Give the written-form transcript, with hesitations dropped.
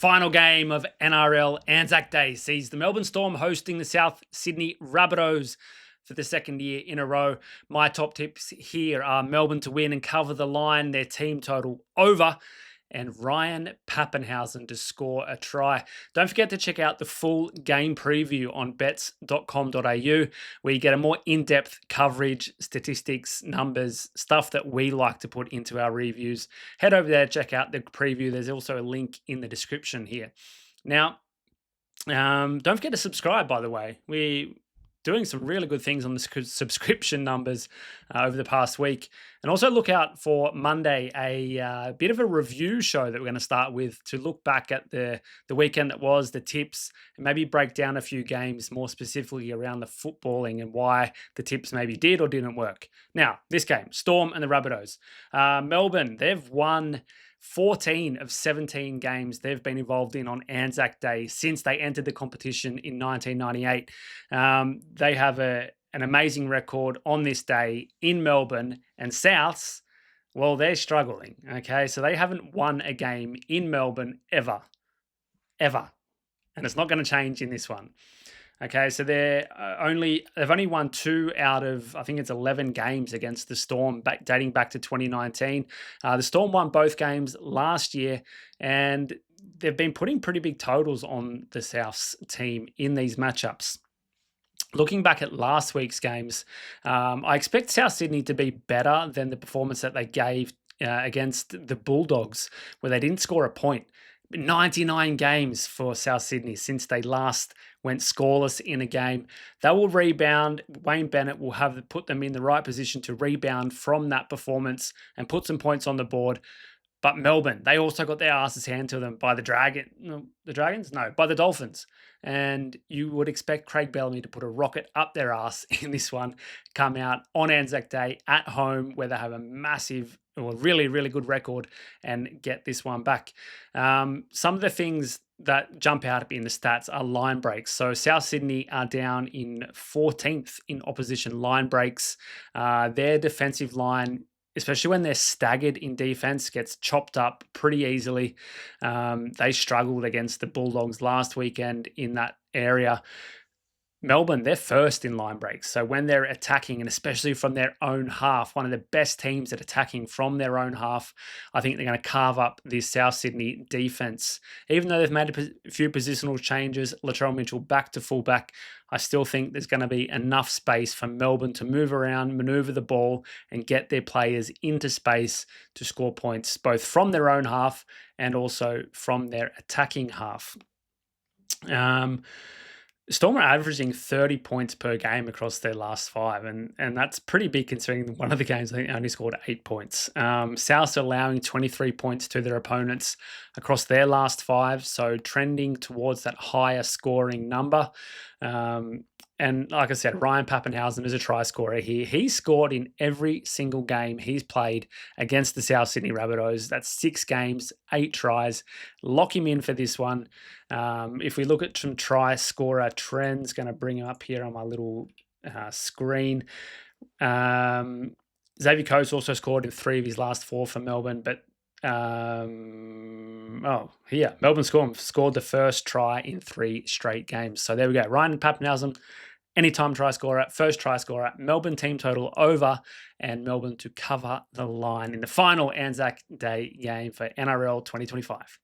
Final game of NRL ANZAC Day sees the Melbourne Storm hosting the South Sydney Rabbitohs for the second year in a row. My top tips here are Melbourne to win and cover the line, their team total over, and Ryan Papenhuyzen to score a try. Don't forget to check out the full game preview on bets.com.au, where you get a more in-depth coverage, statistics, numbers, stuff that we like to put into our reviews. Head over there, check out the preview. There's also a link in the description here. Now, don't forget to subscribe, by the way. We're doing some really good things on the subscription numbers over the past week. And also look out for Monday, a bit of a review show that we're going to start with to look back at the weekend that was, the tips, and maybe break down a few games more specifically around the footballing and why the tips maybe did or didn't work. Now, this game, Storm and the Rabbitohs. Melbourne, they've won 14 of 17 games they've been involved in on ANZAC Day since they entered the competition in 1998. They have an amazing record on this day in Melbourne, and Souths, well, they're struggling, okay? So they haven't won a game in Melbourne ever. And it's not going to change in this one. Okay, so they've only won 2 out of, I think it's 11 games against the Storm, dating back to 2019. The Storm won both games last year, and they've been putting pretty big totals on the Souths team in these matchups. Looking back at last week's games, I expect South Sydney to be better than the performance that they gave against the Bulldogs, where they didn't score a point. 99 games for South Sydney since they last went scoreless in a game. They will rebound. Wayne Bennett will have put them in the right position to rebound from that performance and put some points on the board. But Melbourne, they also got their asses handed to them by the Dolphins. And you would expect Craig Bellamy to put a rocket up their ass in this one, come out on Anzac Day at home where they have a massive or really, really good record and get this one back. Some of the things that jump out in the stats are line breaks. So South Sydney are down in 14th in opposition line breaks. Their defensive line, especially when they're staggered in defense, gets chopped up pretty easily. They struggled against the Bulldogs last weekend in that area. Melbourne, they're first in line breaks. So when they're attacking, and especially from their own half, one of the best teams at attacking from their own half, I think they're going to carve up this South Sydney defense. Even though they've made a few positional changes, Latrell Mitchell back to fullback, I still think there's going to be enough space for Melbourne to move around, maneuver the ball, and get their players into space to score points, both from their own half and also from their attacking half. Storm are averaging 30 points per game across their last 5, and that's pretty big considering one of the games I think only scored 8 points. South are allowing 23 points to their opponents across their last 5, so trending towards that higher scoring number. And like I said, Ryan Papenhuyzen is a try scorer here. He's scored in every single game he's played against the South Sydney Rabbitohs. That's 6 games, 8 tries. Lock him in for this one. If we look at some try scorer trends, going to bring him up here on my little screen. Xavier Coates also scored in 3 of his last 4 for Melbourne, but Melbourne Storm scored the first try in 3 straight games. So there we go. Ryan Papenhuyzen, anytime try scorer, first try scorer, Melbourne team total over, and Melbourne to cover the line in the final Anzac Day game for NRL 2025.